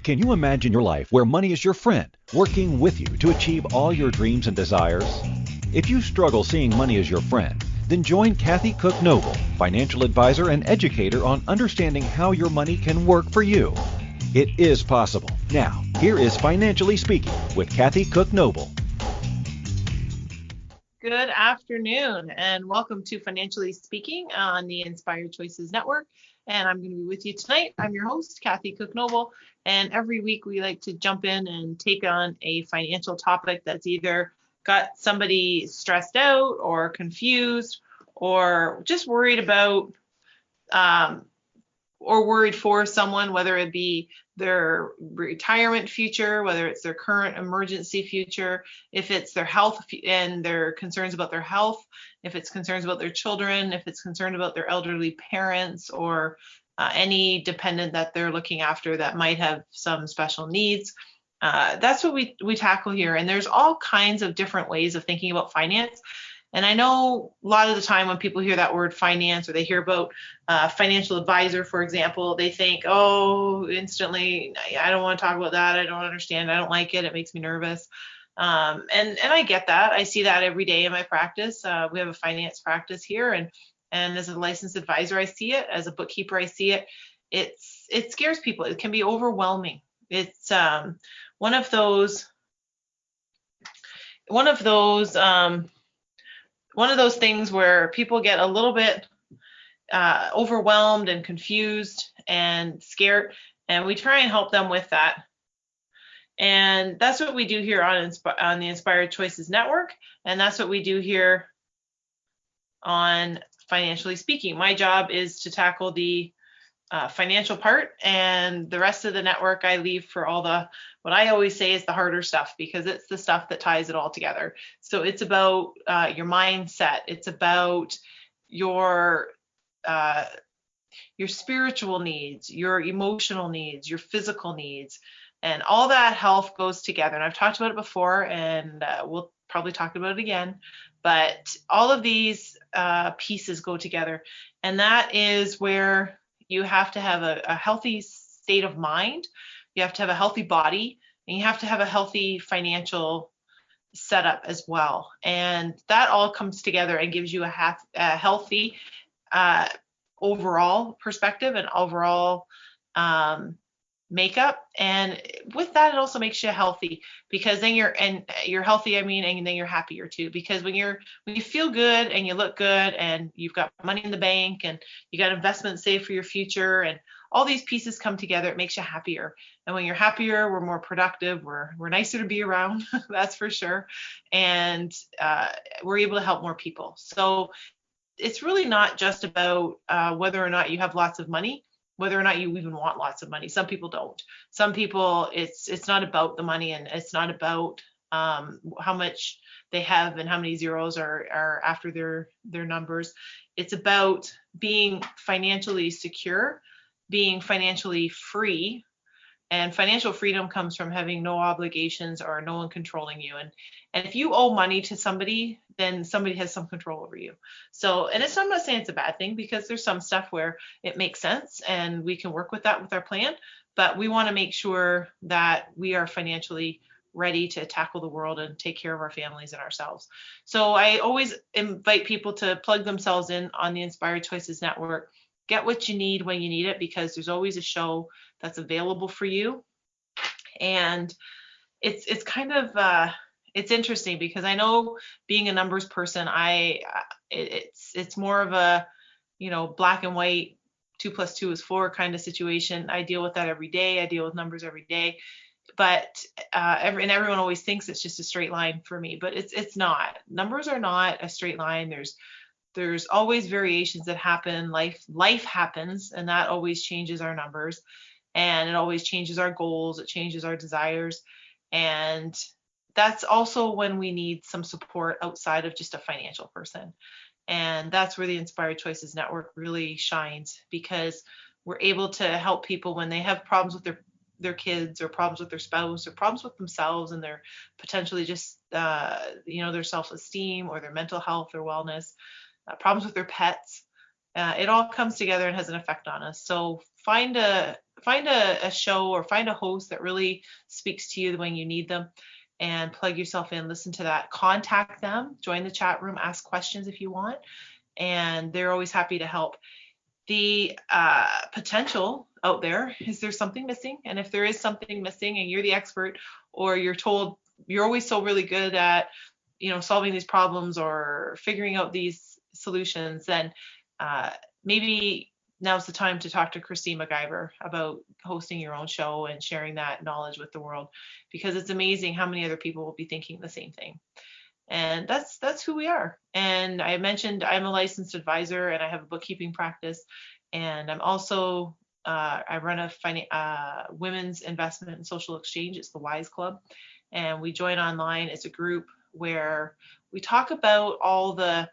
Can you imagine your life where money is your friend, working with you to achieve all your dreams and desires? If you struggle seeing money as your friend, then join Kathy Cook Noble, financial advisor and educator on understanding how your money can work for you. It is possible. Now, here is Financially Speaking with Kathy Cook Noble. Good afternoon and welcome to Financially Speaking on the Inspired Choices Network. And I'm going to be with you tonight. I'm your host, Kathy Cook Noble. And every week we like to jump in and take on a financial topic that's either got somebody stressed out or confused or just worried about or worried for someone, whether it be their retirement future, whether it's their current emergency future, if it's their health and their concerns about their health, if it's concerns about their children, if it's concerned about their elderly parents or any dependent that they're looking after that might have some special needs. That's what we tackle here. And there's all kinds of different ways of thinking about finance. And I know a lot of the time when people hear that word finance or they hear about financial advisor, for example, they think, oh, instantly, I don't want to talk about that. I don't understand. I don't like it. It makes me nervous. And I get that. I see that every day in my practice. We have a finance practice here. And as a licensed advisor, I see it. As a bookkeeper, I see it. It scares people. It can be overwhelming. It's one of those things where people get a little bit overwhelmed and confused and scared, and we try and help them with that. And that's what we do here on the Inspired Choices Network, and that's what we do here on Financially Speaking. My job is to tackle the financial part, and the rest of the network I leave for all what I always say is the harder stuff, because it's the stuff that ties it all together. So it's about your mindset. It's about your spiritual needs, your emotional needs, your physical needs, and all that health goes together. And I've talked about it before, and we'll probably talk about it again, but all of these pieces go together, and that is where you have to have a healthy state of mind, you have to have a healthy body, and you have to have a healthy financial setup as well. And that all comes together and gives you a healthy overall perspective and overall makeup. And with that, it also makes you healthy, because then you're healthy, and then you're happier too, because when you feel good and you look good and you've got money in the bank and you got investments saved for your future and all these pieces come together, it makes you happier. And when you're happier, we're more productive, we're nicer to be around, that's for sure. And we're able to help more people. So it's really not just about whether or not you have lots of money, whether or not you even want lots of money. Some people don't. Some people, it's not about the money, and it's not about how much they have and how many zeros are after their numbers. It's about being financially secure, being financially free. And financial freedom comes from having no obligations or no one controlling you. And if you owe money to somebody, then somebody has some control over you. So, and I'm not saying it's a bad thing, because there's some stuff where it makes sense and we can work with that with our plan, but we want to make sure that we are financially ready to tackle the world and take care of our families and ourselves. So I always invite people to plug themselves in on the Inspired Choices Network. Get what you need when you need it, because there's always a show that's available for you. And it's kind of it's interesting, because I know, being a numbers person, it's more of a black and white, 2 + 2 is 4 kind of situation. I deal with that every day. I deal with numbers every day, but everyone always thinks it's just a straight line for me, but it's not. Numbers are not a straight line. There's always variations that happen. Life happens, and that always changes our numbers, and it always changes our goals. It changes our desires. And that's also when we need some support outside of just a financial person. And that's where the Inspired Choices Network really shines, because we're able to help people when they have problems with their kids, or problems with their spouse, or problems with themselves, and their potentially just their self-esteem or their mental health or wellness. Problems with their pets. It all comes together and has an effect on us. So find a a show or find a host that really speaks to you when you need them, and plug yourself in, listen to that, contact them, join the chat room, ask questions if you want, and they're always happy to help. The potential out there is there's something missing, and if there is something missing and you're the expert, or you're told you're always so really good at solving these problems or figuring out these solutions, then maybe now's the time to talk to Christine McIver about hosting your own show and sharing that knowledge with the world, because it's amazing how many other people will be thinking the same thing. And that's who we are. And I mentioned I'm a licensed advisor and I have a bookkeeping practice, and I'm also I run a women's investment and social exchange. It's the WISE Club, and we join online. It's a group where we talk about all the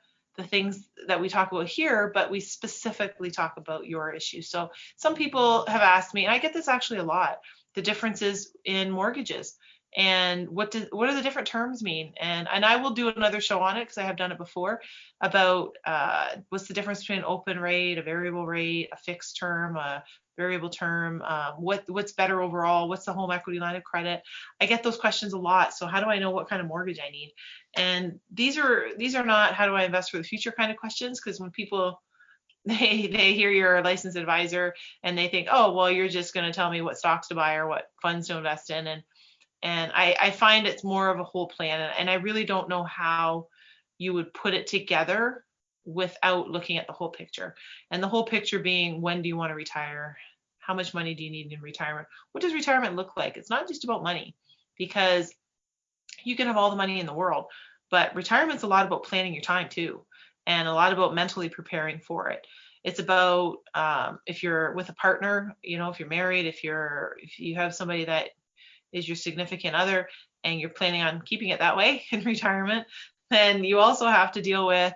things that we talk about here, but we specifically talk about your issues. So some people have asked me, and I get this actually a lot, the differences in mortgages and what do the different terms mean. And I will do another show on it because I have done it before, about what's the difference between an open rate, a variable rate, a fixed term, a variable term, what's better overall, what's the home equity line of credit. I get those questions a lot. So how do I know what kind of mortgage I need? And these are not how do I invest for the future kind of questions, because when people they hear you're a licensed advisor and they think, oh, well, you're just going to tell me what stocks to buy or what funds to invest in. And I find it's more of a whole plan, and I really don't know how you would put it together without looking at the whole picture. And the whole picture being, when do you want to retire? How much money do you need in retirement? What does retirement look like? It's not just about money, because you can have all the money in the world, but retirement's a lot about planning your time too, and a lot about mentally preparing for it. It's about if you're with a partner, if you're married, if you have somebody that is your significant other and you're planning on keeping it that way in retirement, then you also have to deal with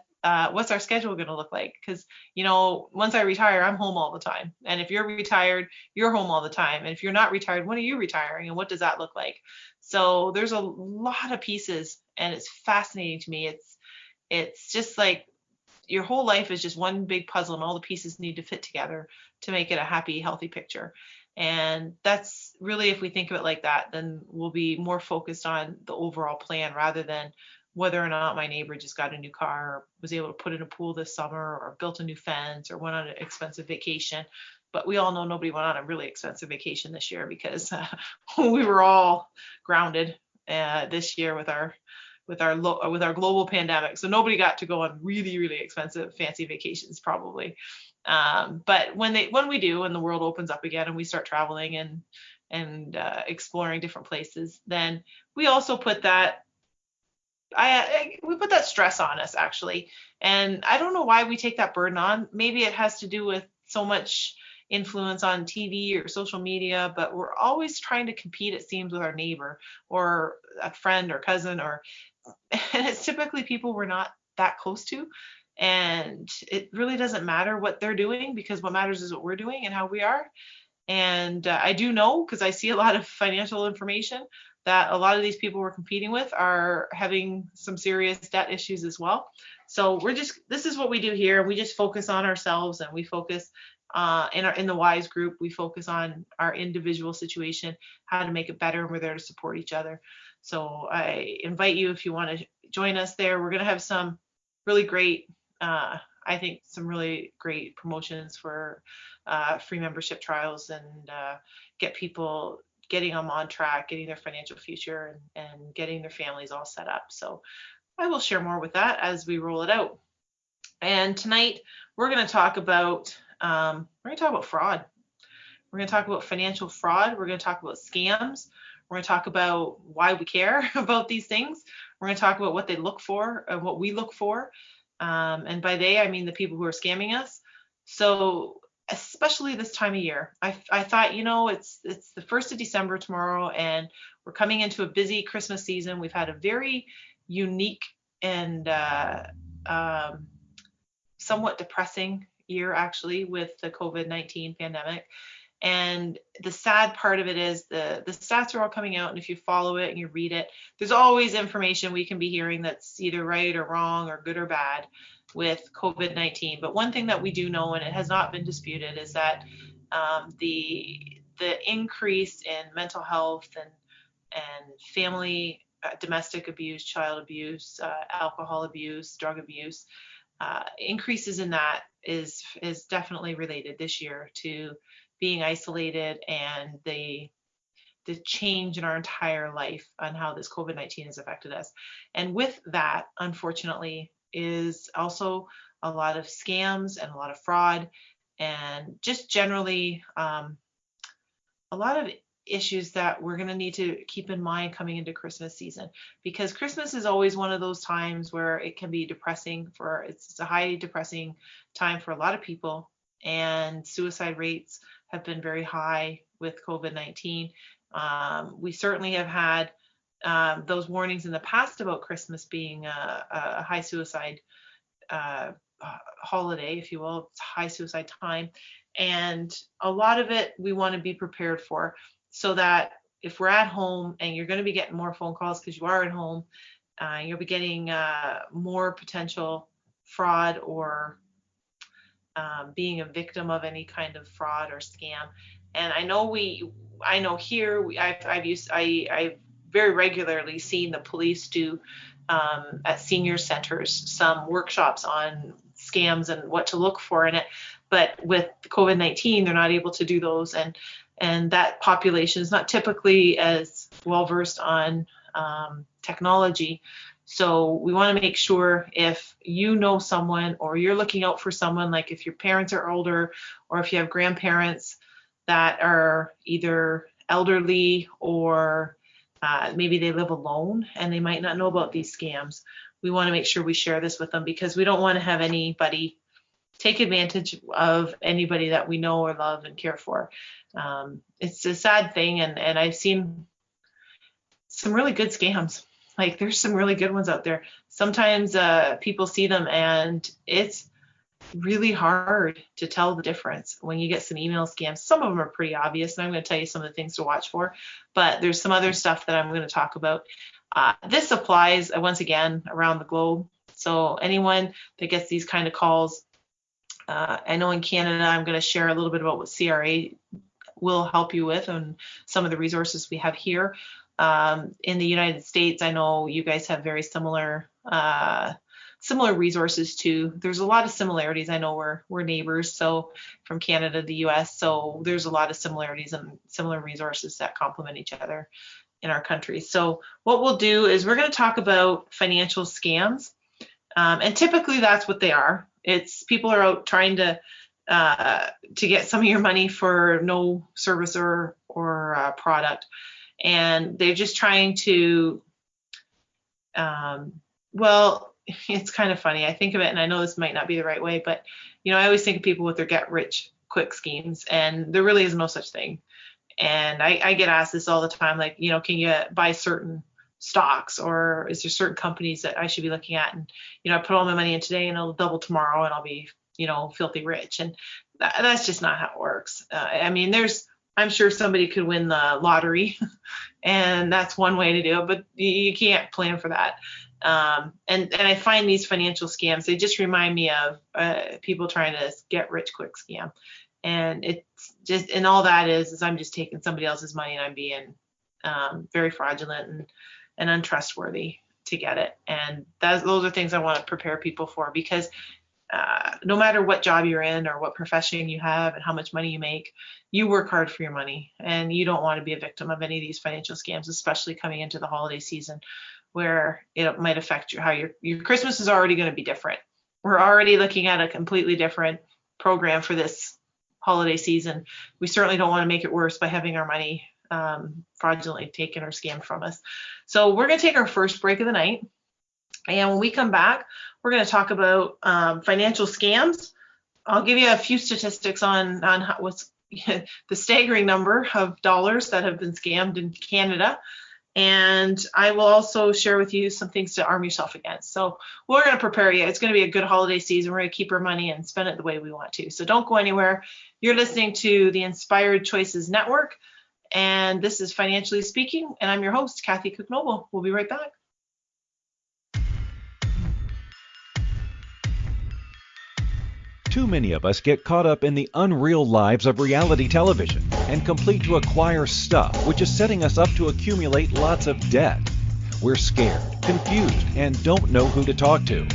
what's our schedule going to look like? Because, once I retire, I'm home all the time. And if you're retired, you're home all the time. And if you're not retired, when are you retiring? And what does that look like? So there's a lot of pieces, and it's fascinating to me. It's just like your whole life is just one big puzzle, and all the pieces need to fit together to make it a happy, healthy picture. And that's really, if we think of it like that, then we'll be more focused on the overall plan rather than whether or not my neighbor just got a new car, or was able to put in a pool this summer, or built a new fence, or went on an expensive vacation. But we all know nobody went on a really expensive vacation this year, because we were all grounded this year with our global pandemic. So nobody got to go on really, really expensive, fancy vacations probably. But when we do, and the world opens up again and we start traveling and exploring different places, then we also put that we put that stress on us, actually. And I don't know why we take that burden on. Maybe it has to do with so much influence on TV or social media, but we're always trying to compete, it seems, with our neighbor or a friend or cousin, and it's typically people we're not that close to. And it really doesn't matter what they're doing, because what matters is what we're doing and how we are. And I do know, because I see a lot of financial information, that a lot of these people we're competing with are having some serious debt issues as well. So this is what we do here. We just focus on ourselves, and we focus in the WISE group, we focus on our individual situation, how to make it better, and we're there to support each other. So I invite you, if you want to join us there. We're going to have some really great, I think some really great promotions for free membership trials, and getting them on track, getting their financial future, and getting their families all set up. So I will share more with that as we roll it out. And tonight we're going to talk about fraud. We're going to talk about financial fraud. We're going to talk about scams. We're going to talk about why we care about these things. We're going to talk about what they look for and what we look for. And by they, I mean the people who are scamming us. So especially this time of year, I thought, it's the 1st of December tomorrow, and we're coming into a busy Christmas season. We've had a very unique and somewhat depressing year, actually, with the COVID-19 pandemic. And the sad part of it is the stats are all coming out, and if you follow it and you read it, there's always information we can be hearing that's either right or wrong or good or bad with COVID-19. But one thing that we do know, and it has not been disputed, is that the the increase in mental health and family domestic abuse, child abuse, alcohol abuse, drug abuse, increases in that is definitely related this year to being isolated and the change in our entire life on how this COVID-19 has affected us. And with that, unfortunately, is also a lot of scams and a lot of fraud and just generally a lot of issues that we're going to need to keep in mind coming into Christmas season, because Christmas is always one of those times where it can be depressing it's a highly depressing time for a lot of people, and suicide rates have been very high with COVID-19. We certainly have had those warnings in the past about Christmas being a high suicide holiday, if you will. It's high suicide time, and a lot of it we want to be prepared for, so that if we're at home and you're going to be getting more phone calls because you are at home, you'll be getting more potential fraud or being a victim of any kind of fraud or scam. And I know I've very regularly seen the police do at senior centers some workshops on scams and what to look for in it. But with COVID-19, they're not able to do those, and that population is not typically as well versed on technology. So we want to make sure, if you know someone or you're looking out for someone, like if your parents are older or if you have grandparents that are either elderly or maybe they live alone and they might not know about these scams, we want to make sure we share this with them, because we don't want to have anybody take advantage of anybody that we know or love and care for. It's a sad thing, and I've seen some really good scams. Like, there's some really good ones out there. Sometimes people see them and it's really hard to tell the difference when you get some email scams. Some of them are pretty obvious, and I'm going to tell you some of the things to watch for, but there's some other stuff that I'm going to talk about. This applies once again around the globe. So anyone that gets these kind of calls, I know in Canada, I'm going to share a little bit about what CRA will help you with and some of the resources we have here. In the United States, I know you guys have very similar resources too. There's a lot of similarities. I know we're neighbors, so from Canada to the US, so there's a lot of similarities and similar resources that complement each other in our country. So what we'll do is we're going to talk about financial scams, and typically that's what they are. It's people are out trying to get some of your money for no service or product, and they're just trying to well, it's kind of funny. I think of it, and I know this might not be the right way, but I always think of people with their get rich quick schemes, and there really is no such thing. And I get asked this all the time, like, can you buy certain stocks, or is there certain companies that I should be looking at? And I put all my money in today and it'll double tomorrow and I'll be filthy rich. And that's just not how it works. I mean, I'm sure somebody could win the lottery and that's one way to do it, but you can't plan for that. And I find these financial scams, they just remind me of people trying to get rich quick scam. And it's just, and all that is I'm just taking somebody else's money and I'm being very fraudulent and untrustworthy to get it. And those are things I want to prepare people for, because no matter what job you're in or what profession you have and how much money you make, you work hard for your money, and you don't want to be a victim of any of these financial scams, especially coming into the holiday season, where it might affect how your Christmas is already going to be different. We're already looking at a completely different program for this holiday season. We certainly don't want to make it worse by having our money fraudulently taken or scammed from us. So we're going to take our first break of the night. And when we come back, we're going to talk about financial scams. I'll give you a few statistics on what's the staggering number of dollars that have been scammed in Canada. And I will also share with you some things to arm yourself against. So we're going to prepare you. It's going to be a good holiday season. We're going to keep our money and spend it the way we want to. So don't go anywhere. You're listening to the Inspired Choices Network, and this is Financially Speaking, and I'm your host, Kathy Cook Noble. We'll be right back. Too many of us get caught up in the unreal lives of reality television and complete to acquire stuff, which is setting us up to accumulate lots of debt. We're scared, confused, and don't know who to talk to.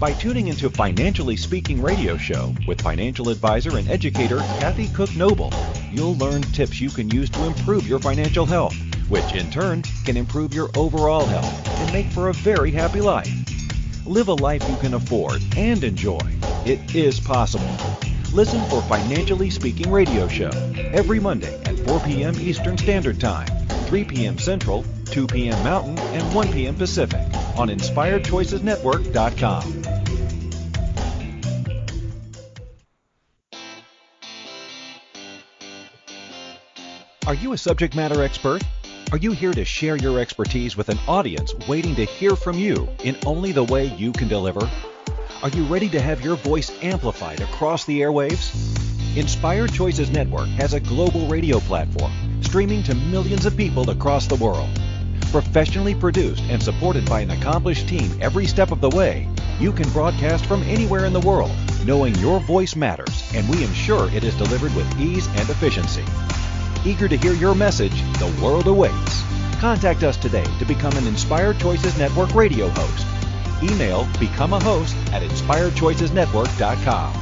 By tuning into Financially Speaking radio show with financial advisor and educator Kathy Cook Noble, you'll learn tips you can use to improve your financial health, which in turn can improve your overall health and make for a very happy life. Live a life you can afford and enjoy. It is possible. Listen for Financially Speaking radio show every Monday at 4 p.m. Eastern Standard Time, 3 p.m. Central, 2 p.m. Mountain, and 1 p.m. Pacific on InspiredChoicesNetwork.com. Are you a subject matter expert? Are you here to share your expertise with an audience waiting to hear from you in only the way you can deliver? Are you ready to have your voice amplified across the airwaves? Inspired Choices Network has a global radio platform streaming to millions of people across the world. Professionally produced and supported by an accomplished team every step of the way, you can broadcast from anywhere in the world, knowing your voice matters, and we ensure it is delivered with ease and efficiency. Eager to hear your message, the world awaits. Contact us today to become an Inspired Choices Network radio host. Email becomeahost@inspiredchoicesnetwork.com.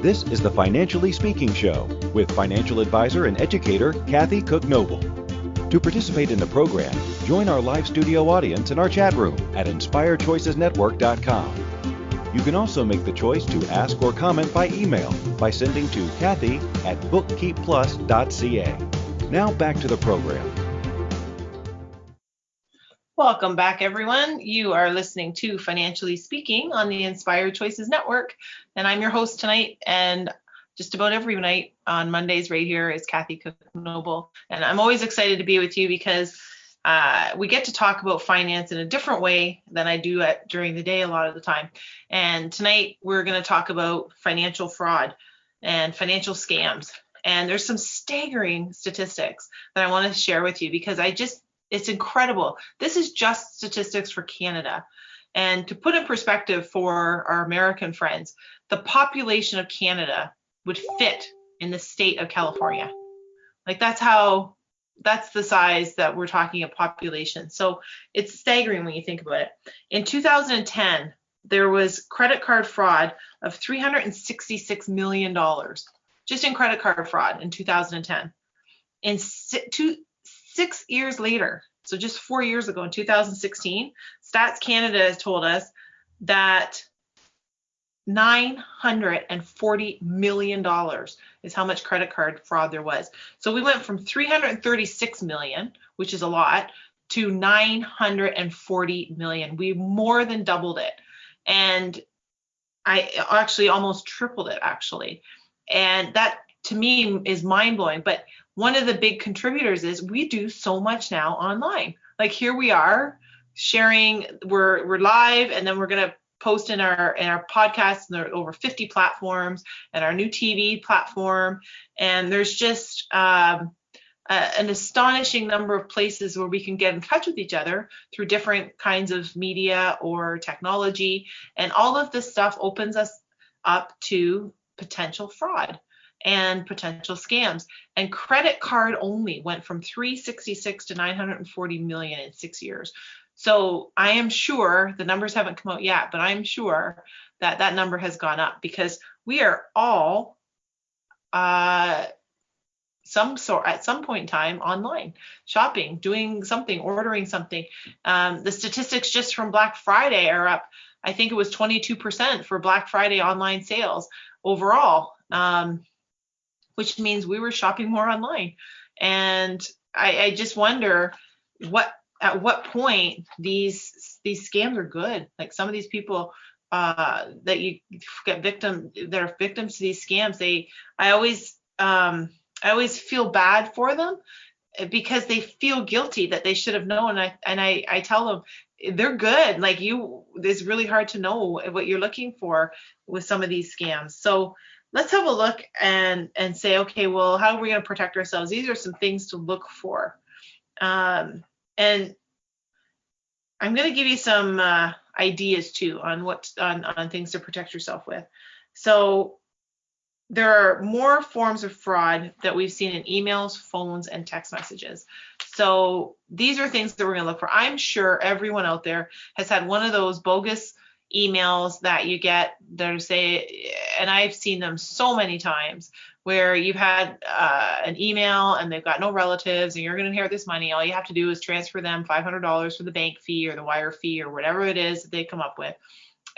This is the Financially Speaking Show with financial advisor and educator Kathy Cook Noble. To participate in the program, join our live studio audience in our chat room at inspiredchoicesnetwork.com. You can also make the choice to ask or comment by email by sending to Kathy@bookkeepplus.ca. Now back to the program. Welcome back, everyone. You are listening to Financially Speaking on the Inspired Choices Network, and I'm your host tonight, and just about every night on Mondays right here is Kathy Cook Noble, and I'm always excited to be with you because we get to talk about finance in a different way than I do during the day a lot of the time. And tonight we're going to talk about financial fraud and financial scams. And there's some staggering statistics that I want to share with you because it's incredible. This is just statistics for Canada. And to put in perspective for our American friends, the population of Canada would fit in the state of California. Like that's the size that we're talking of population. So it's staggering when you think about it. In 2010, there was credit card fraud of $366 million just in credit card fraud in 2010. And 6 years later, so just 4 years ago in 2016, Stats Canada has told us that $940 million is how much credit card fraud there was. So we went from 336 million, which is a lot, to 940 million. We more than doubled it. And I actually almost tripled it, actually. And that to me is mind blowing. But one of the big contributors is we do so much now online. Like here we are sharing, we're live, and then we're going to post in our podcast, and there are over 50 platforms, and our new TV platform, and there's just an astonishing number of places where we can get in touch with each other through different kinds of media or technology, and all of this stuff opens us up to potential fraud and potential scams. And credit card only went from 366 to 940 million in 6 years. So I am sure, the numbers haven't come out yet, but I'm sure that that number has gone up because we are all at some point in time online, shopping, doing something, ordering something. The statistics just from Black Friday are up. I think it was 22% for Black Friday online sales overall, which means we were shopping more online. And I just wonder at what point these scams are good. Like some of these people that you get that are victims to these scams, I always feel bad for them because they feel guilty that they should have known. And I tell them they're good. Like it's really hard to know what you're looking for with some of these scams. So let's have a look and say, okay, well, how are we going to protect ourselves? These are some things to look for. And I'm going to give you some ideas too on on things to protect yourself with. So there are more forms of fraud that we've seen in emails, phones, and text messages. So these are things that we're going to look for. I'm sure everyone out there has had one of those bogus emails that you get that say, and I've seen them so many times, where you've had an email and they've got no relatives and you're going to inherit this money. All you have to do is transfer them $500 for the bank fee or the wire fee or whatever it is that they come up with.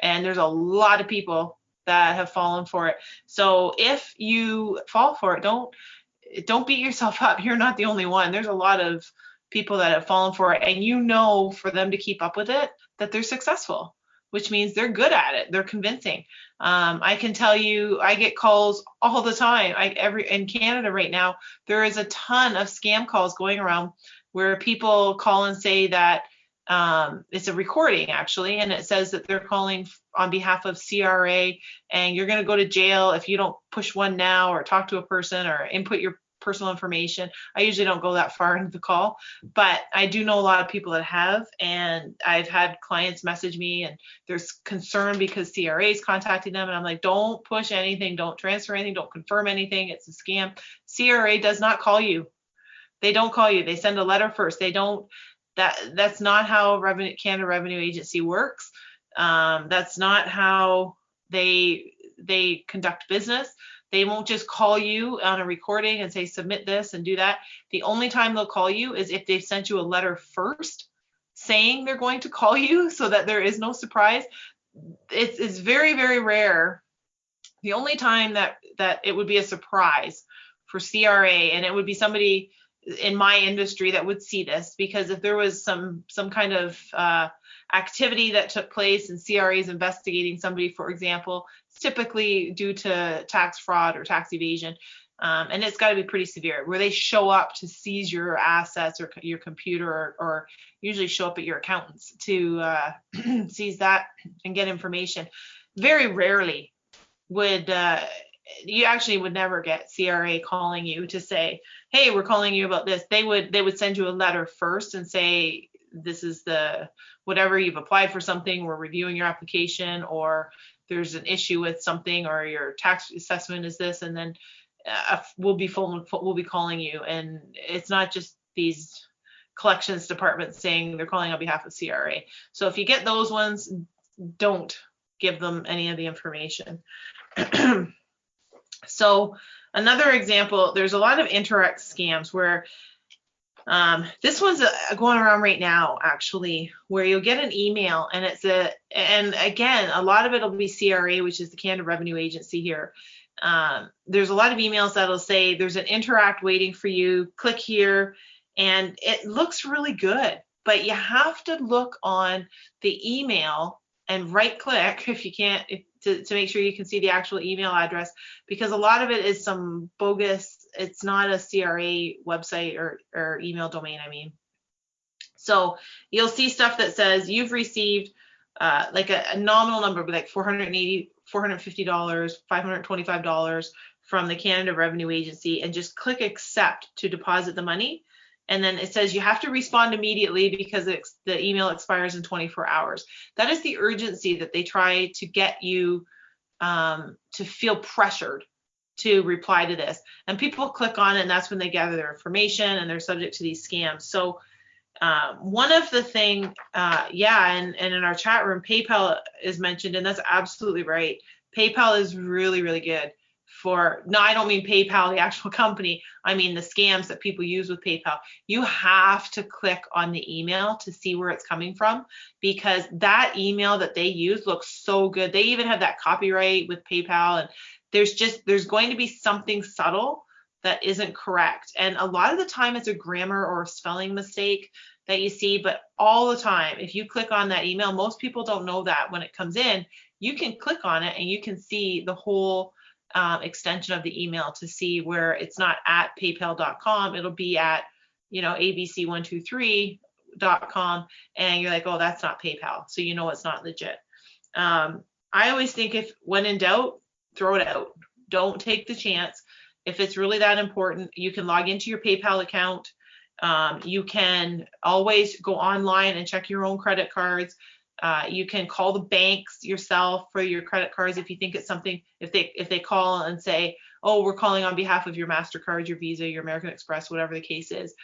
And there's a lot of people that have fallen for it. So if you fall for it, don't beat yourself up. You're not the only one. There's a lot of people that have fallen for it, and you know, for them to keep up with it, that they're successful, which means they're good at it. They're convincing. I can tell you, I get calls all the time. In Canada right now, there is a ton of scam calls going around where people call and say that it's a recording actually, and it says that they're calling on behalf of CRA, and you're going to go to jail if you don't push one now or talk to a person or input your personal information. I usually don't go that far into the call, but I do know a lot of people that have, and I've had clients message me and there's concern because CRA is contacting them, and I'm like, don't push anything, don't transfer anything, don't confirm anything. It's a scam. CRA does not call you. They don't call you. They send a letter first. They don't. That's not how Canada Revenue Agency works. That's not how they conduct business. They won't just call you on a recording and say submit this and do that. The only time they'll call you is if they've sent you a letter first saying they're going to call you, so that there is no surprise. It's very, very rare. The only time that it would be a surprise for CRA, and it would be somebody in my industry that would see this, because if there was some kind of activity that took place and CRA is investigating somebody, for example, it's typically due to tax fraud or tax evasion, and it's got to be pretty severe, where they show up to seize your assets or your computer, or usually show up at your accountants to seize that and get information. Very rarely would you actually would never get CRA calling you to say, hey, we're calling you about this. They would send you a letter first and say, this is the whatever you've applied for something, we're reviewing your application, or there's an issue with something, or your tax assessment is this, and then we'll be calling you. And it's not just these collections departments saying they're calling on behalf of CRA. So if you get those ones, don't give them any of the information. So another example, there's a lot of indirect scams where this one's going around right now, actually, where you'll get an email and and again, a lot of it will be CRA, which is the Canada Revenue Agency here. There's a lot of emails that'll say there's an interact waiting for you, click here, and it looks really good, but you have to look on the email and right click if you can't, to make sure you can see the actual email address, because a lot of it is some bogus. It's not a CRA website or email domain, I mean. So you'll see stuff that says you've received like a nominal number, like $450, $525 from the Canada Revenue Agency, and just click accept to deposit the money. And then it says you have to respond immediately because the email expires in 24 hours. That is the urgency that they try to get you to feel pressured to reply to this. And people click on it, and that's when they gather their information, and they're subject to these scams. So one of the thing, and in our chat room, PayPal is mentioned, and that's absolutely right. PayPal is really, really good. No, I don't mean PayPal, the actual company. I mean the scams that people use with PayPal. You have to click on the email to see where it's coming from, because that email that they use looks so good. They even have that copyright with PayPal, and there's going to be something subtle that isn't correct. And a lot of the time it's a grammar or a spelling mistake that you see, but all the time, if you click on that email, most people don't know that when it comes in, you can click on it and you can see the whole extension of the email to see where it's not at paypal.com. It'll be at, abc123.com, and you're like, oh, that's not PayPal. So you know it's not legit. I always think, if when in doubt, throw it out. Don't take the chance. If it's really that important, you can log into your PayPal account You can always go online and check your own credit cards. You can call the banks yourself for your credit cards if you think it's something. If they call and say, oh, we're calling on behalf of your MasterCard, your Visa, your American Express, whatever the case is,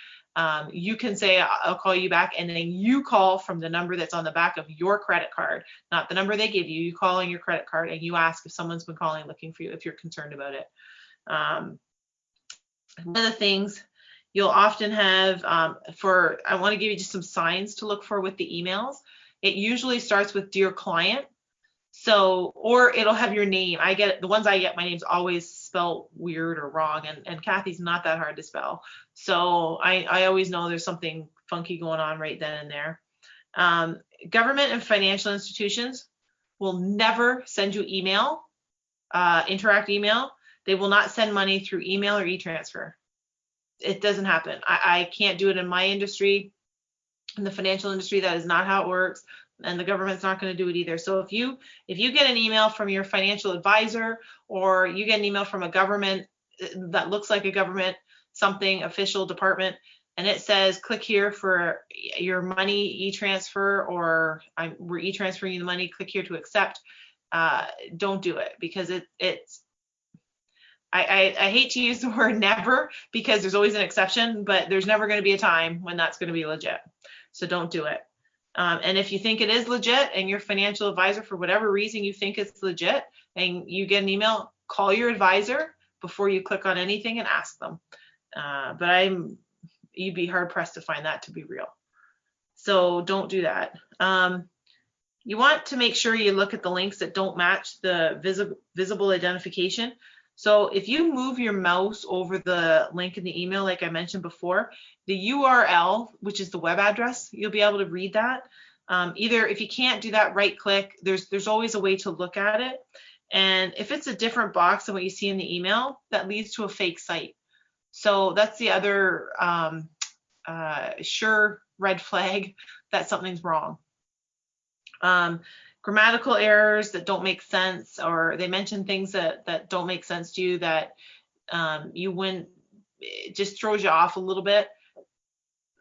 you can say, I'll call you back, and then you call from the number that's on the back of your credit card, not the number they give you. You call on your credit card and you ask if someone's been calling looking for you, if you're concerned about it. One of the things you'll often have I want to give you just some signs to look for with the emails. It usually starts with dear client. So, or it'll have your name. The ones I get, my name's always spelled weird or wrong, and Kathy's not that hard to spell. So I always know there's something funky going on right then and there. Government and financial institutions will never send you email, interact email. They will not send money through email or e-transfer. It doesn't happen. I can't do it in my industry. In the financial industry, that is not how it works, and the government's not going to do it either. So if you get an email from your financial advisor, or you get an email from a government that looks like a government something official department, and it says click here for your money e-transfer, or we're e-transferring you the money, click here to accept, don't do it, because it's I hate to use the word never, because there's always an exception, but there's never going to be a time when that's going to be legit. So don't do it. And if you think it is legit, and your financial advisor, for whatever reason you think it's legit, and you get an email, call your advisor before you click on anything and ask them. But you'd be hard pressed to find that to be real. So don't do that. You want to make sure you look at the links that don't match the visible identification. So if you move your mouse over the link in the email, like I mentioned before, the URL, which is the web address, you'll be able to read that. Either if you can't do that, right click. There's always a way to look at it. And if it's a different box than what you see in the email, that leads to a fake site. So that's the other sure red flag that something's wrong. Grammatical errors that don't make sense, or they mention things that don't make sense to you, that you wouldn't, it just throws you off a little bit.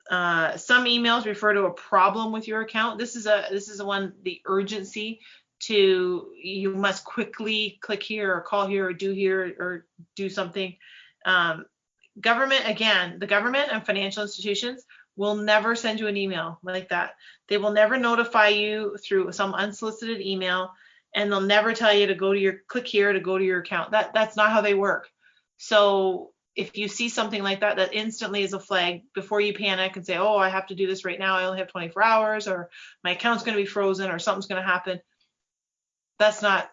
Some emails refer to a problem with your account. This is the one, the urgency to, you must quickly click here or call here or do something. Government, again, the government and financial institutions will never send you an email like that. They will never notify you through some unsolicited email, and they'll never tell you to click here to go to your account. That's not how they work. So if you see something like that, that instantly is a flag. Before you panic and say, oh, I have to do this right now, I only have 24 hours, or my account's going to be frozen, or something's going to happen. That's not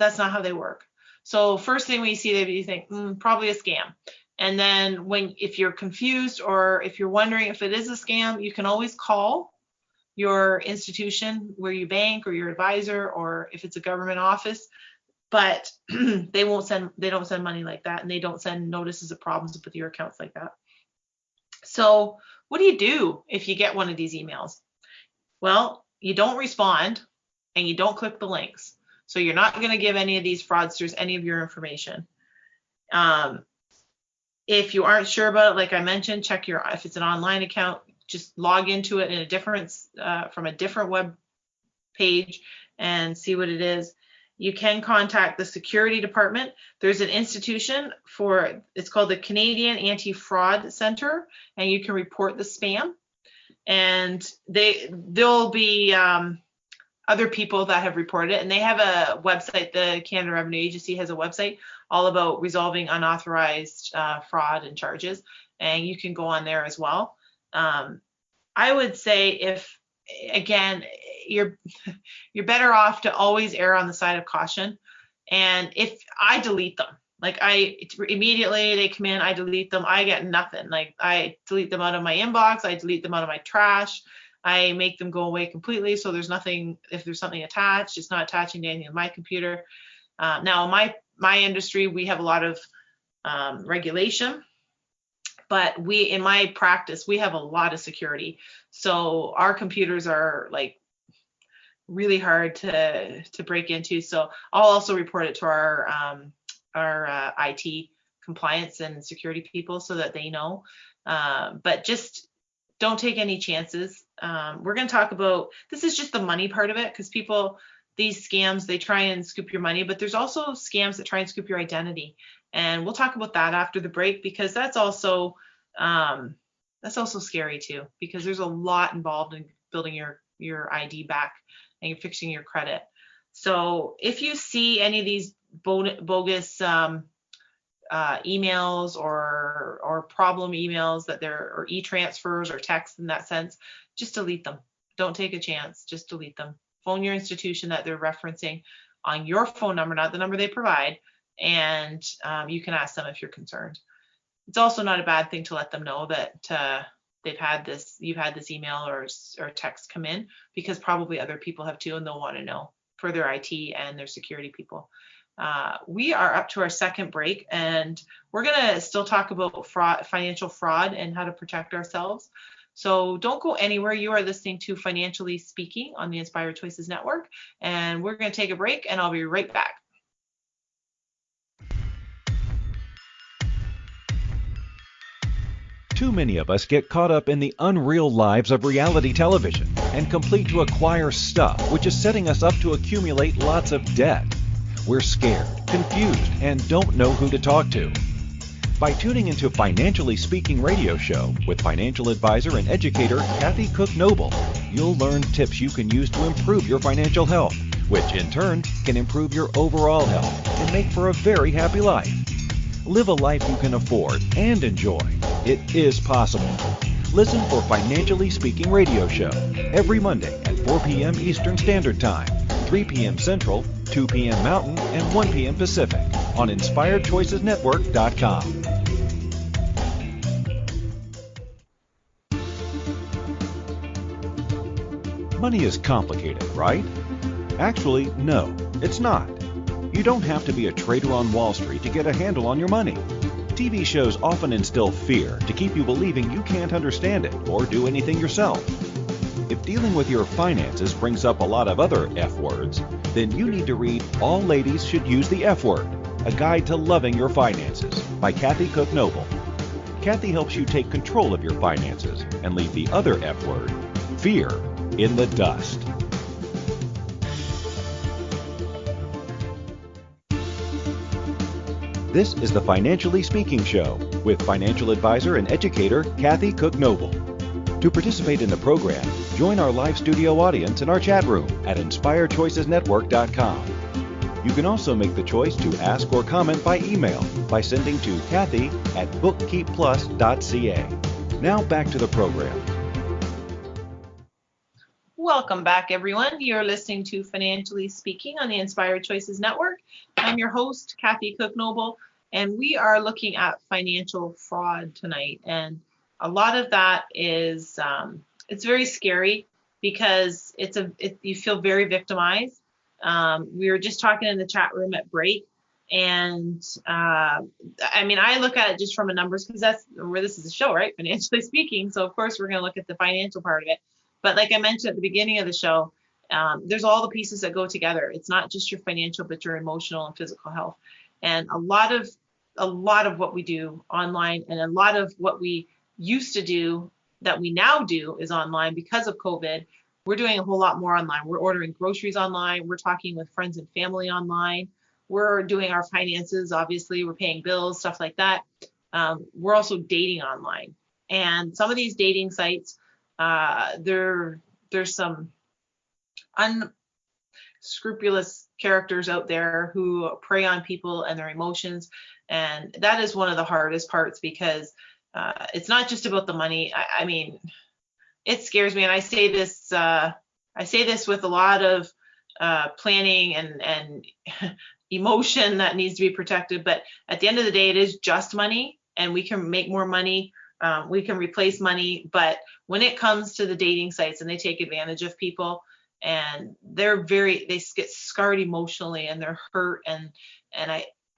how they work. So first thing when you see that, you think, probably a scam. And then if you're confused, or if you're wondering if it is a scam, you can always call your institution where you bank, or your advisor, or if it's a government office. But they don't send money like that, and they don't send notices of problems with your accounts like that. So what do you do if you get one of these emails? Well, you don't respond, and you don't click the links. So you're not going to give any of these fraudsters any of your information. If you aren't sure about it, like I mentioned, if it's an online account, just log into it from a different web page and see what it is. You can contact the security department. There's an institution it's called the Canadian Anti-Fraud Center, and you can report the spam. And there'll be other people that have reported it, and they have a website. The Canada Revenue Agency has a website all about resolving unauthorized fraud and charges, and you can go on there as well. I would say you're better off to always err on the side of caution. And if I delete them, immediately they come in, I delete them, I get nothing. Like, I delete them out of my inbox, I delete them out of my trash, I make them go away completely. So there's nothing, if there's something attached, it's not attaching to anything on my computer. Now in my industry, we have a lot of regulation, but in my practice, we have a lot of security. So our computers are like really hard to break into. So I'll also report it to our IT compliance and security people so that they know. But just don't take any chances. We're going to talk about, this is just the money part of it, because these scams, they try and scoop your money, but there's also scams that try and scoop your identity. And we'll talk about that after the break, because that's also scary too, because there's a lot involved in building your ID back and you're fixing your credit. So if you see any of these bogus emails or problem emails or e-transfers or texts in that sense, just delete them. Don't take a chance, just delete them. Phone your institution that they're referencing on your phone number, not the number they provide, and you can ask them if you're concerned. It's also not a bad thing to let them know that you've had this email or text come in, because probably other people have too, and they'll want to know for their IT and their security people. We are up to our second break, and we're going to still talk about financial fraud and how to protect ourselves. So don't go anywhere. You are listening to Financially Speaking on the Inspired Choices Network, and we're going to take a break, and I'll be right back. Too many of us get caught up in the unreal lives of reality television and complete to acquire stuff, which is setting us up to accumulate lots of debt. We're scared, confused, and don't know who to talk to. By tuning into Financially Speaking radio show with financial advisor and educator Kathy Cook Noble, you'll learn tips you can use to improve your financial health, which in turn can improve your overall health and make for a very happy life. Live a life you can afford and enjoy. It is possible. Listen for Financially Speaking radio show every Monday at 4 p.m. Eastern Standard Time, 3 p.m. Central, 2 p.m. Mountain, and 1 p.m. Pacific on InspiredChoicesNetwork.com. Money is complicated, right? Actually, no, it's not. You don't have to be a trader on Wall Street to get a handle on your money. TV shows often instill fear to keep you believing you can't understand it or do anything yourself. If dealing with your finances brings up a lot of other F words, then you need to read All Ladies Should Use the F Word, A Guide to Loving Your Finances by Kathy Cook Noble. Kathy helps you take control of your finances and leave the other F word, fear, in the dust. This is the Financially Speaking Show with financial advisor and educator Kathy Cook Noble. To participate in the program, join our live studio audience in our chat room at InspiredChoicesNetwork.com. You can also make the choice to ask or comment by email by sending to Kathy@bookkeepplus.ca. Now back to the program. Welcome back, everyone. You're listening to Financially Speaking on the Inspired Choices Network. I'm your host, Kathy Cook Noble, and we are looking at financial fraud tonight. And a lot of that is, it's very scary because you feel very victimized. We were just talking in the chat room at break, and I look at it just from a numbers, because that's where this is a show, right? Financially Speaking. So of course we're going to look at the financial part of it. But like I mentioned at the beginning of the show, there's all the pieces that go together. It's not just your financial, but your emotional and physical health. And a lot of what we do online, and a lot of what we used to do that we now do is online because of COVID. We're doing a whole lot more online. We're ordering groceries online. We're talking with friends and family online. We're doing our finances. Obviously, we're paying bills, stuff like that. We're also dating online. And some of these dating sites, there's some unscrupulous characters out there who prey on people and their emotions. And that is one of the hardest parts, because it's not just about the money. I mean, it scares me. And I say this with a lot of planning and emotion that needs to be protected. But at the end of the day, it is just money, and we can make more money. We can replace money. But when it comes to the dating sites, and they take advantage of people, and they get scarred emotionally, and they're hurt. And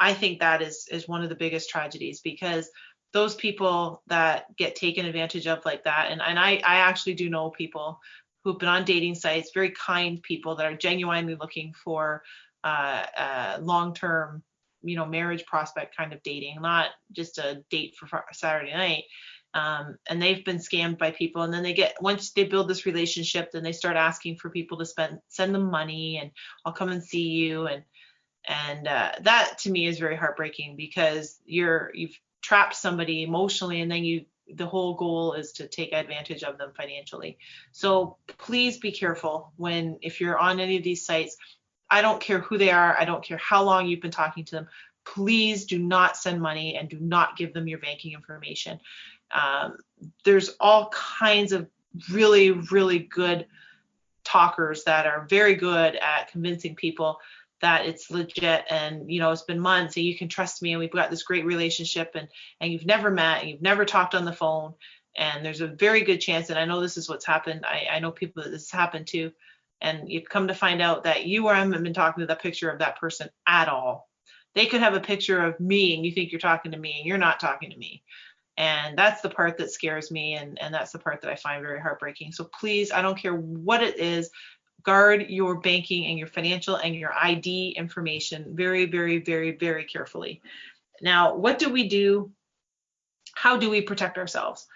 I think that is one of the biggest tragedies, because those people that get taken advantage of like that, and I actually do know people who've been on dating sites, very kind people that are genuinely looking for long-term marriage prospect kind of dating, not just a date for Saturday night. And they've been scammed by people. And then once they build this relationship, then they start asking for people to send them money, and I'll come and see you. And that to me is very heartbreaking, because you've trapped somebody emotionally, and then the whole goal is to take advantage of them financially. So please be careful if you're on any of these sites. I don't care who they are. I don't care how long you've been talking to them. Please do not send money, and do not give them your banking information. There's all kinds of really, really good talkers that are very good at convincing people that it's legit, and it's been months and you can trust me, and we've got this great relationship, and you've never met, and you've never talked on the phone, and there's a very good chance, and I know this is what's happened. I know people that this has happened to, and you come to find out that you haven't been talking to the picture of that person at all. They could have a picture of me, and you think you're talking to me, and you're not talking to me. And that's the part that scares me, and that's the part that I find very heartbreaking. So please, I don't care what it is, guard your banking and your financial and your ID information very, very, very, very carefully. Now, what do we do? How do we protect ourselves?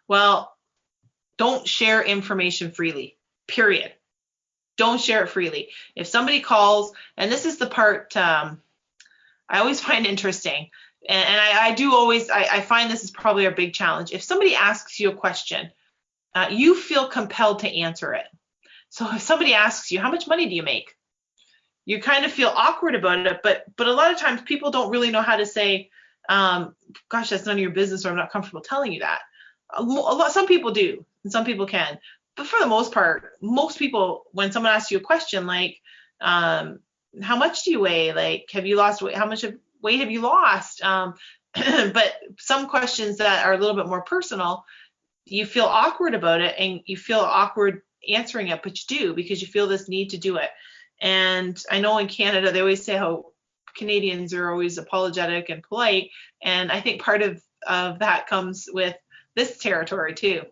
Well, don't share information freely, period. Don't share it freely. If somebody calls, and this is the part I always find interesting, and I find this is probably our big challenge. If somebody asks you a question, you feel compelled to answer it. So if somebody asks you, how much money do you make? You kind of feel awkward about it, but a lot of times people don't really know how to say, gosh, that's none of your business, or I'm not comfortable telling you that. Some people do, and some people can. But for the most part, most people, when someone asks you a question like, how much do you weigh? Like, have you lost weight? How much weight have you lost? But some questions that are a little bit more personal, you feel awkward about it, and you feel awkward answering it, but you do, because you feel this need to do it. And I know in Canada, they always say how Canadians are always apologetic and polite. And I think part of that comes with this territory too.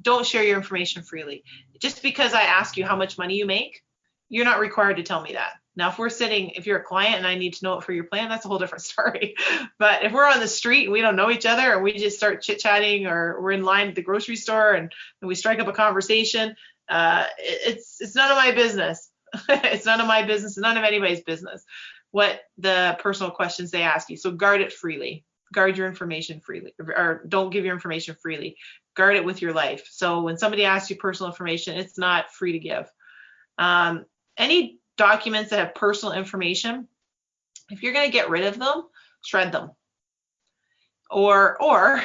Don't share your information freely. Just because I ask you how much money you make, you're not required to tell me that. Now, if you're a client and I need to know it for your plan, that's a whole different story. But if we're on the street and we don't know each other, and we just start chit-chatting, or we're in line at the grocery store and we strike up a conversation, it's none of my business. It's none of my business, none of anybody's business what the personal questions they ask you. So guard it freely. Guard your information freely, or don't give your information freely. Guard it with your life. So when somebody asks you personal information, it's not free to give. Any documents that have personal information, if you're going to get rid of them, shred them. Or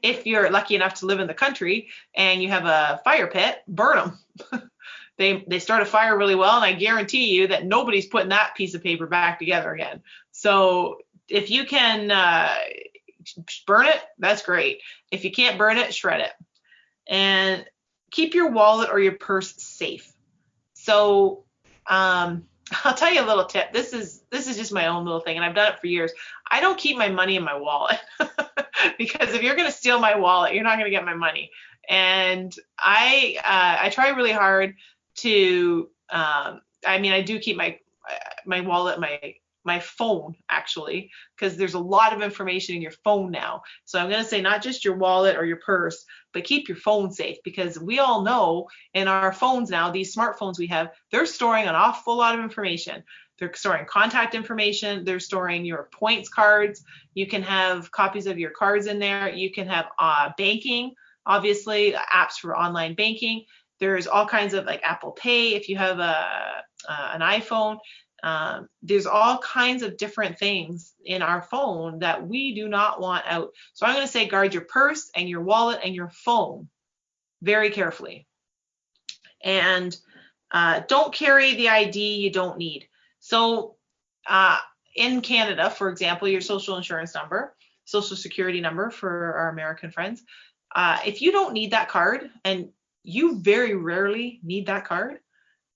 if you're lucky enough to live in the country and you have a fire pit, burn them. They start a fire really well, and I guarantee you that nobody's putting that piece of paper back together again. So if you can burn it, that's great. If you can't burn it, shred it. And keep your wallet or your purse safe. So I'll tell you a little tip. This is just my own little thing, and I've done it for years. I don't keep my money in my wallet because if you're going to steal my wallet, you're not going to get my money. And I try really hard to. I do keep my wallet, my phone actually, because there's a lot of information in your phone now. So I'm going to say not just your wallet or your purse, but keep your phone safe, because we all know in our phones now, these smartphones we have, they're storing an awful lot of information. They're storing contact information. They're storing your points cards. You can have copies of your cards in there. You can have banking, obviously, apps for online banking. There's all kinds of like Apple Pay if you have an iPhone. There's all kinds of different things in our phone that we do not want out. So I'm going to say guard your purse and your wallet and your phone very carefully. And don't carry the ID you don't need. So in Canada, for example, your social insurance number, social security number for our American friends, if you don't need that card, and you very rarely need that card,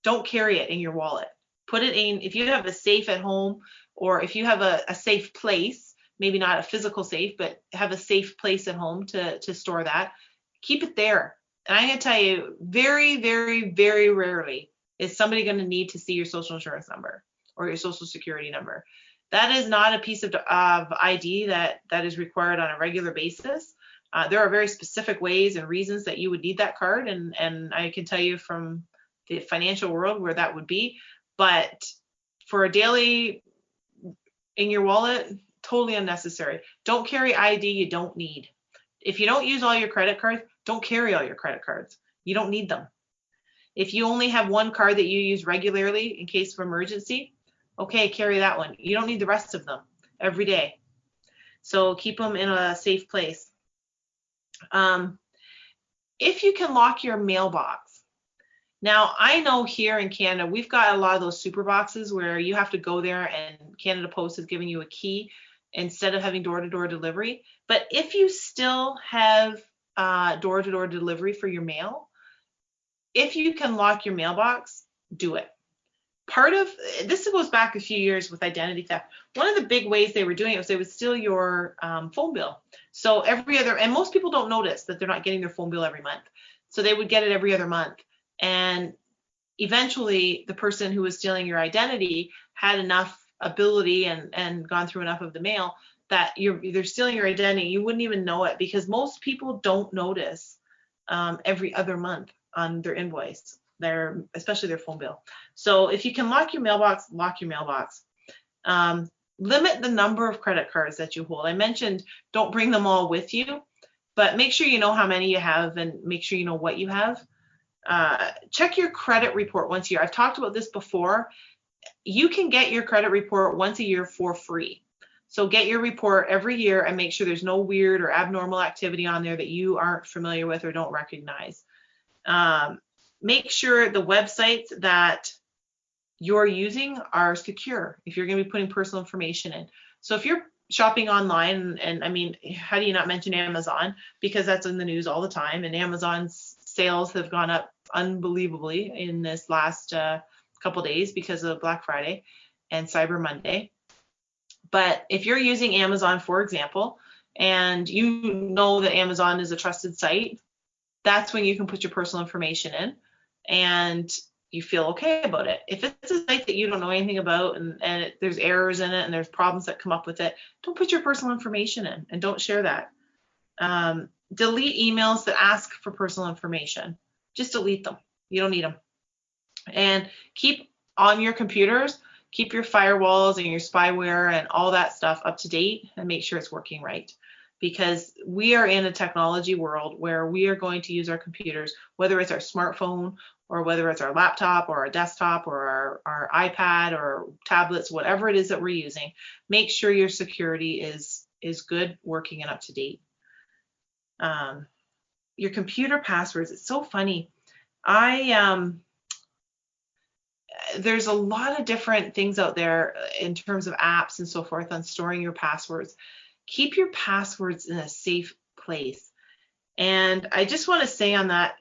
don't carry it in your wallet. Put it in, if you have a safe at home, or if you have a safe place, maybe not a physical safe, but have a safe place at home to store that, keep it there. And I'm going to tell you, very, very, very rarely is somebody going to need to see your social insurance number or your social security number. That is not a piece of ID that is required on a regular basis. There are very specific ways and reasons that you would need that card, and I can tell you from the financial world where that would be. But for a daily in your wallet, totally unnecessary. Don't carry ID you don't need. If you don't use all your credit cards, don't carry all your credit cards. You don't need them. If you only have one card that you use regularly in case of emergency, okay, carry that one. You don't need the rest of them every day. So keep them in a safe place. If you can lock your mailbox. Now, I know here in Canada, we've got a lot of those super boxes where you have to go there and Canada Post is giving you a key instead of having door-to-door delivery. But if you still have door-to-door delivery for your mail, if you can lock your mailbox, do it. Part of this goes back a few years with identity theft. One of the big ways they were doing it was they would steal your phone bill. So every other, and most people don't notice that they're not getting their phone bill every month. So they would get it every other month. And eventually the person who was stealing your identity had enough ability and gone through enough of the mail that they're stealing your identity. You wouldn't even know it because most people don't notice every other month on their invoice, especially their phone bill. So if you can lock your mailbox, lock your mailbox. Limit the number of credit cards that you hold. I mentioned don't bring them all with you, but make sure you know how many you have and make sure you know what you have. Check your credit report once a year. I've talked about this before. You can get your credit report once a year for free. So get your report every year and make sure there's no weird or abnormal activity on there that you aren't familiar with or don't recognize. Make sure the websites that you're using are secure if you're going to be putting personal information in. So if you're shopping online, and I mean, how do you not mention Amazon? Because that's in the news all the time, and Amazon's sales have gone up unbelievably in this last couple days because of Black Friday and Cyber Monday. But if you're using Amazon, for example, and you know that Amazon is a trusted site, that's when you can put your personal information in and you feel okay about it. If it's a site that you don't know anything about and there's errors in it and there's problems that come up with it, don't put your personal information in and don't share that. Delete emails that ask for personal information. Just delete them. You don't need them. And keep on your computers, keep your firewalls and your spyware and all that stuff up to date and make sure it's working right. Because we are in a technology world where we are going to use our computers, whether it's our smartphone or whether it's our laptop or our desktop or our iPad or tablets, whatever it is that we're using, make sure your security is good, working, and up to date. Your computer passwords, it's so funny. There's a lot of different things out there in terms of apps and so forth on storing your passwords. Keep your passwords in a safe place. And I just want to say on that,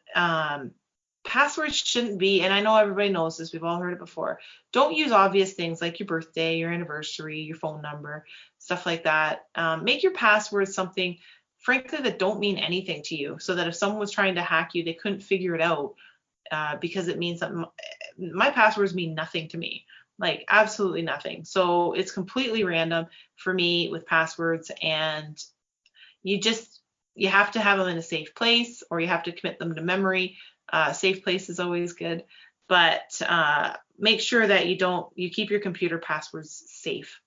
passwords shouldn't be, and I know everybody knows this, we've all heard it before, don't use obvious things like your birthday, your anniversary, your phone number, stuff like that. Make your passwords something, frankly, that don't mean anything to you, so that if someone was trying to hack you, they couldn't figure it out because it means something. My passwords mean nothing to me. Like absolutely nothing. So it's completely random for me with passwords, and you have to have them in a safe place or you have to commit them to memory. Safe place is always good, but make sure that you keep your computer passwords safe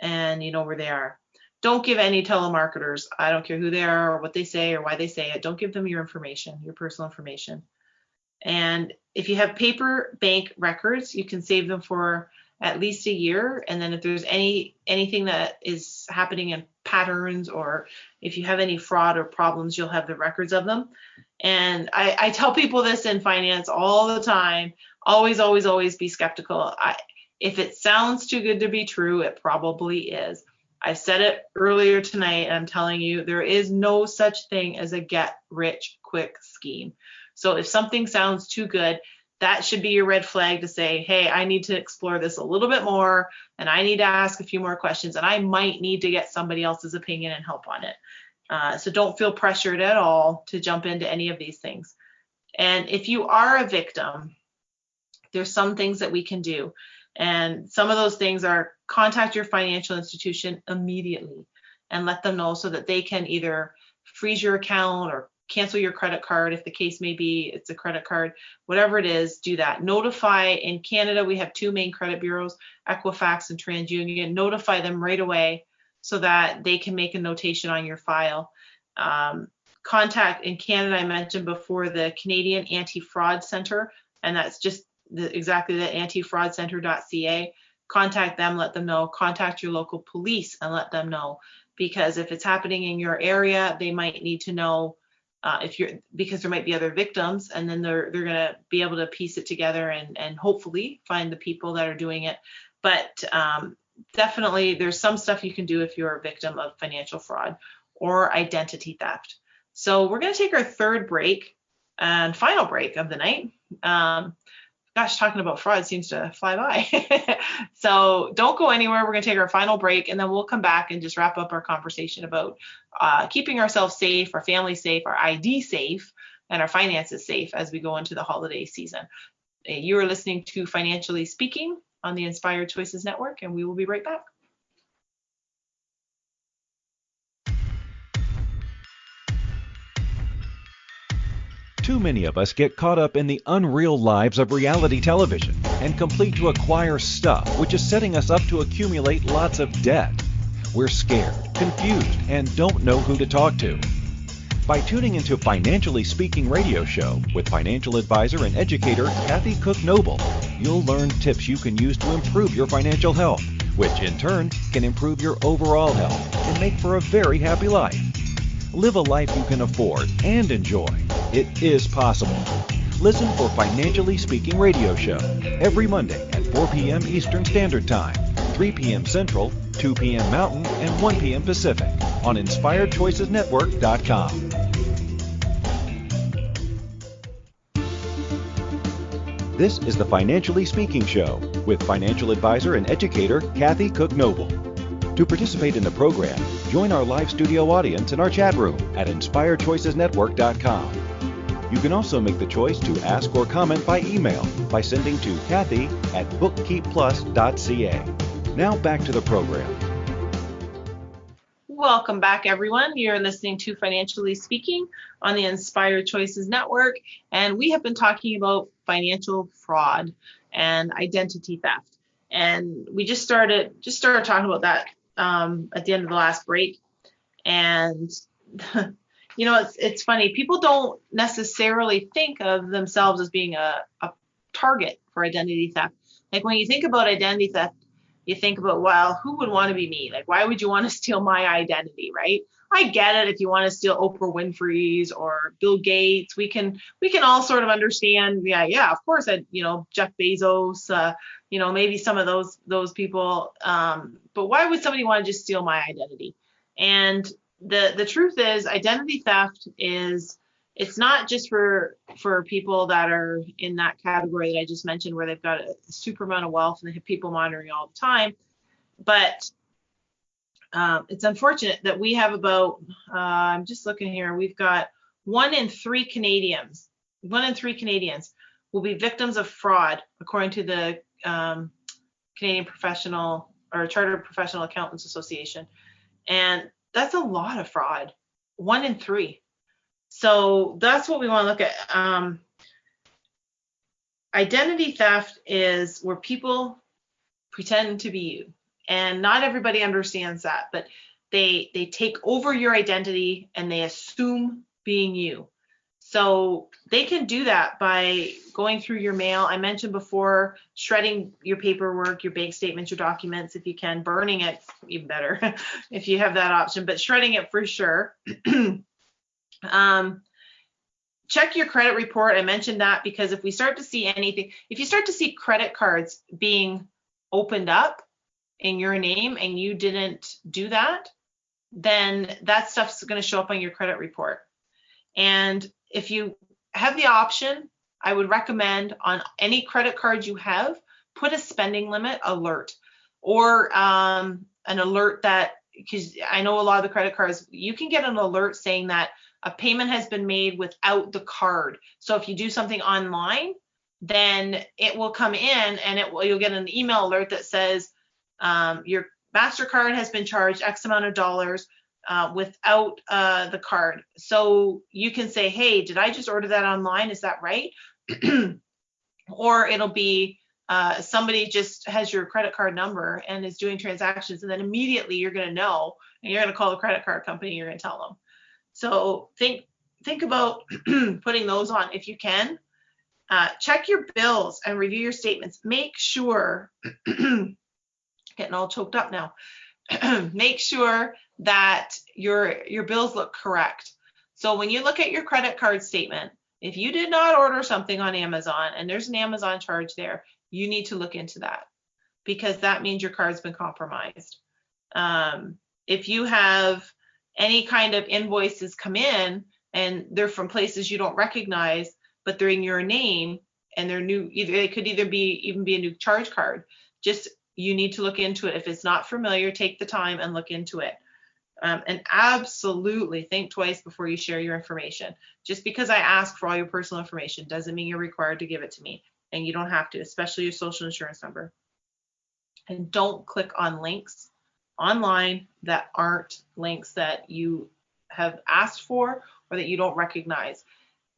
and you know where they are. Don't give any telemarketers, I don't care who they are or what they say or why they say it, don't give them your information, your personal information. And if you have paper bank records, you can save them for at least a year. And then if there's anything that is happening in patterns or if you have any fraud or problems, you'll have the records of them. And I tell people this in finance all the time, always, always, always be skeptical. If it sounds too good to be true, it probably is. I said it earlier tonight, and I'm telling you, there is no such thing as a get rich quick scheme. So if something sounds too good, that should be your red flag to say, hey, I need to explore this a little bit more, and I need to ask a few more questions, and I might need to get somebody else's opinion and help on it. So don't feel pressured at all to jump into any of these things. And if you are a victim, there's some things that we can do. And some of those things are contact your financial institution immediately and let them know so that they can either freeze your account or cancel your credit card if the case may be it's a credit card, whatever it is. Do that. Notify. In Canada, we have two main credit bureaus, Equifax and TransUnion. Notify them right away so that they can make a notation on your file. Contact in Canada, I mentioned before, the Canadian Anti-Fraud Center, and that's just exactly the antifraudcenter.ca. Contact them, let them know. Contact your local police and let them know, because if it's happening in your area, they might need to know because there might be other victims, and then they're going to be able to piece it together and hopefully find the people that are doing it. But definitely there's some stuff you can do if you're a victim of financial fraud or identity theft. So we're going to take our third break and final break of the night. Gosh, talking about fraud seems to fly by. So don't go anywhere. We're going to take our final break, and then we'll come back and just wrap up our conversation about keeping ourselves safe, our family safe, our ID safe, and our finances safe as we go into the holiday season. You are listening to Financially Speaking on the Inspired Choices Network, and we will be right back. Too many of us get caught up in the unreal lives of reality television and complete to acquire stuff, which is setting us up to accumulate lots of debt. We're scared, confused, and don't know who to talk to. By tuning into Financially Speaking radio show with financial advisor and educator Kathy Cook Noble, you'll learn tips you can use to improve your financial health, which in turn can improve your overall health and make for a very happy life. Live a life you can afford and enjoy. It is possible. Listen for Financially Speaking radio show every Monday at 4 p.m. Eastern Standard Time, 3 p.m. Central, 2 p.m. Mountain, and 1 p.m. Pacific on InspiredChoicesNetwork.com. This is the Financially Speaking Show with financial advisor and educator Kathy Cook Noble. To participate in the program, join our live studio audience in our chat room at InspiredChoicesNetwork.com. You can also make the choice to ask or comment by email by sending to Kathy@bookkeepplus.ca. Now back to the program. Welcome back, everyone. You're listening to Financially Speaking on the Inspired Choices Network, and we have been talking about financial fraud and identity theft. And we just started talking about that at the end of the last break. And you know, it's funny. People don't necessarily think of themselves as being a target for identity theft. Like when you think about identity theft, you think about, well, who would want to be me? Like, why would you want to steal my identity, right? I get it if you want to steal Oprah Winfrey's or Bill Gates. We can all sort of understand. Yeah, of course. Jeff Bezos. Maybe some of those people. But why would somebody want to just steal my identity? And the truth is, identity theft it's not just for people that are in that category that I just mentioned, where they've got a super amount of wealth and they have people monitoring all the time. But it's unfortunate that we have about, I'm just looking here, we've got 1 in 3 Canadians will be victims of fraud, according to the Canadian Chartered Professional Accountants Association. And that's a lot of fraud, 1 in 3. So that's what we want to look at. Identity theft is where people pretend to be you. And not everybody understands that, but they take over your identity and they assume being you. So they can do that by going through your mail. I mentioned before, shredding your paperwork, your bank statements, your documents, if you can, burning it, even better, if you have that option, but shredding it for sure. Check your credit report. I mentioned that because if you start to see credit cards being opened up in your name and you didn't do that, then that stuff's going to show up on your credit report. And if you have the option, I would recommend on any credit card you have, put a spending limit alert, or an alert that, because I know a lot of the credit cards, you can get an alert saying that a payment has been made without the card. So if you do something online then it will come in and you'll get an email alert that says your MasterCard has been charged X amount of dollars without the card. So you can say, hey, did I just order that online? Is that right? Or it'll be somebody just has your credit card number and is doing transactions, and then immediately you're going to know, and you're going to call the credit card company, you're going to tell them. So think about putting those on if you can. Check your bills and review your statements. Make sure, getting all choked up now, make sure that your bills look correct. So when you look at your credit card statement, if you did not order something on Amazon and there's an Amazon charge there, you need to look into that, because that means your card's been compromised. If you have any kind of invoices come in and they're from places you don't recognize, but they're in your name and they're new, they could either even be a new charge card. Just, you need to look into it. If it's not familiar, take the time and look into it. And absolutely think twice before you share your information. Just because I ask for all your personal information doesn't mean you're required to give it to me, and you don't have to, especially your social insurance number. And don't click on links online that aren't links that you have asked for or that you don't recognize.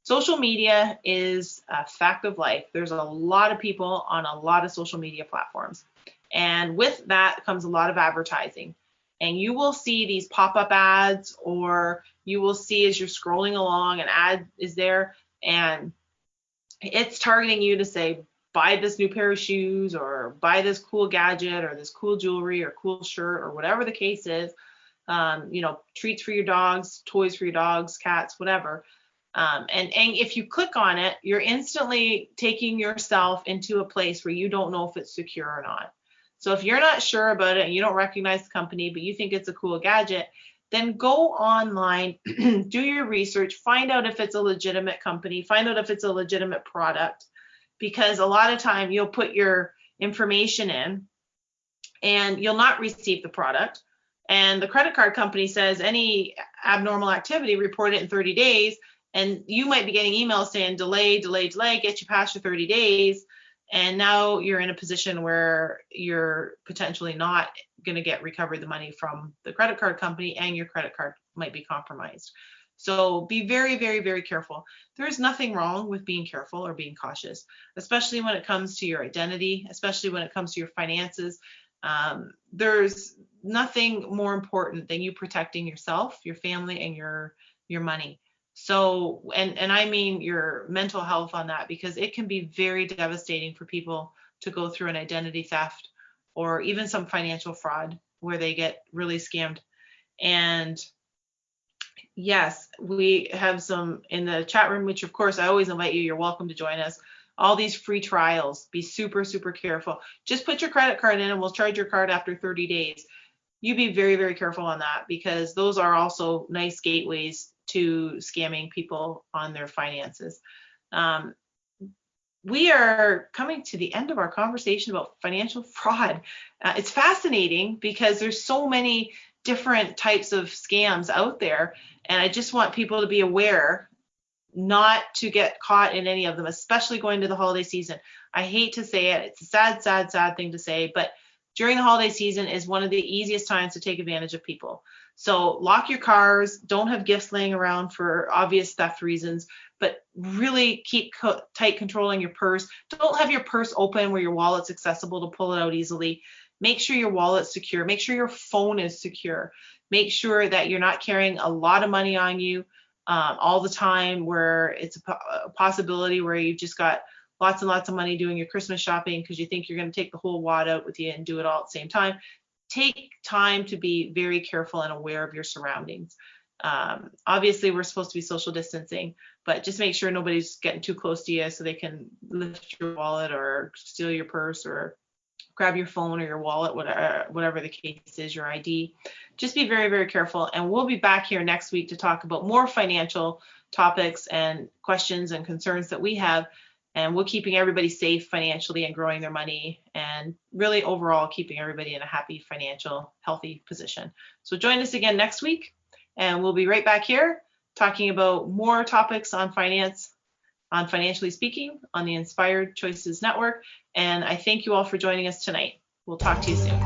Social media is a fact of life. There's a lot of people on a lot of social media platforms. And with that comes a lot of advertising. And you will see these pop-up ads, or you will see as you're scrolling along, an ad is there and it's targeting you to say, buy this new pair of shoes, or buy this cool gadget, or this cool jewelry, or cool shirt, or whatever the case is. Treats for your dogs, toys for your dogs, cats, whatever. And if you click on it, you're instantly taking yourself into a place where you don't know if it's secure or not. So if you're not sure about it and you don't recognize the company, but you think it's a cool gadget, then go online, do your research, find out if it's a legitimate company, find out if it's a legitimate product, because a lot of time you'll put your information in and you'll not receive the product. And the credit card company says any abnormal activity, report it in 30 days. And you might be getting emails saying delay, get you past your 30 days. And now you're in a position where you're potentially not going to get recovered the money from the credit card company, and your credit card might be compromised. So be very, very, very careful. There's nothing wrong with being careful or being cautious, especially when it comes to your identity, especially when it comes to your finances. There's nothing more important than you protecting yourself, your family, and your money. So, and I mean your mental health on that, because it can be very devastating for people to go through an identity theft or even some financial fraud where they get really scammed. And yes, we have some in the chat room, which of course I always invite you. You're welcome to join us. All these free trials. Be super, super careful. Just put your credit card in and we'll charge your card after 30 days. You be very, very careful on that, because those are also nice gateways to scamming people on their finances. We are coming to the end of our conversation about financial fraud. It's fascinating because there's so many different types of scams out there, and I just want people to be aware not to get caught in any of them, especially going to the holiday season. I hate to say it. It's a sad, sad, sad thing to say, but during the holiday season is one of the easiest times to take advantage of people. So lock your cars, don't have gifts laying around for obvious theft reasons, but really keep tight control on your purse. Don't have your purse open where your wallet's accessible to pull it out easily. Make sure your wallet's secure. Make sure your phone is secure. Make sure that you're not carrying a lot of money on you all the time, where it's a possibility where you've just got lots and lots of money doing your Christmas shopping because you think you're going to take the whole wad out with you and do it all at the same time. Take time to be very careful and aware of your surroundings. Obviously, we're supposed to be social distancing, but just make sure nobody's getting too close to you so they can lift your wallet or steal your purse or grab your phone or your wallet, whatever the case is, your ID. Just be very, very careful. And we'll be back here next week to talk about more financial topics and questions and concerns that we have. And we're keeping everybody safe financially and growing their money, and really overall keeping everybody in a happy, financial, healthy position. So join us again next week, and we'll be right back here talking about more topics on finance on Financially Speaking on the Inspired Choices Network. And I thank you all for joining us tonight. We'll talk to you soon.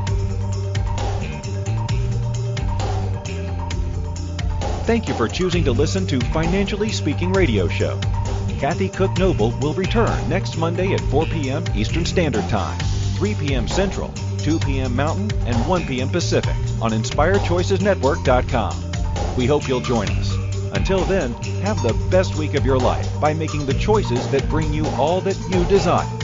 Thank you for choosing to listen to Financially Speaking Radio Show. Kathy Cook Noble will return next Monday at 4 p.m. Eastern Standard Time, 3 p.m. Central, 2 p.m. Mountain, and 1 p.m. Pacific on InspiredChoicesNetwork.com. We hope you'll join us. Until then, have the best week of your life by making the choices that bring you all that you desire.